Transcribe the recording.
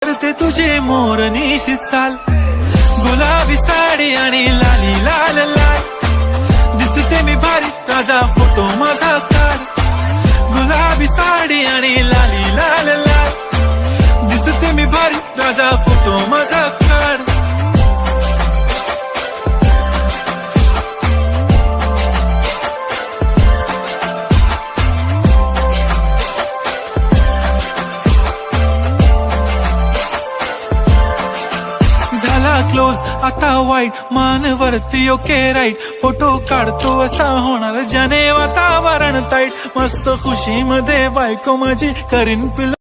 करते तुझे मोरनीशी चाल, गुलाबी साडी आणि लाली लाल लाल, दिसते मी भारी राजा फोटो माझा काढ, गुलाबी साडी आणि लाली लाल लाल, दिसते मी भारी राजा फोटो माझा काढ. क्लोज आता वाईट मानवरती ओके राईट, फोटो काढतो असा होणार ज्याने वातावरण ताईट, मस्त खुशी मध्ये बायको माझी करीन पिल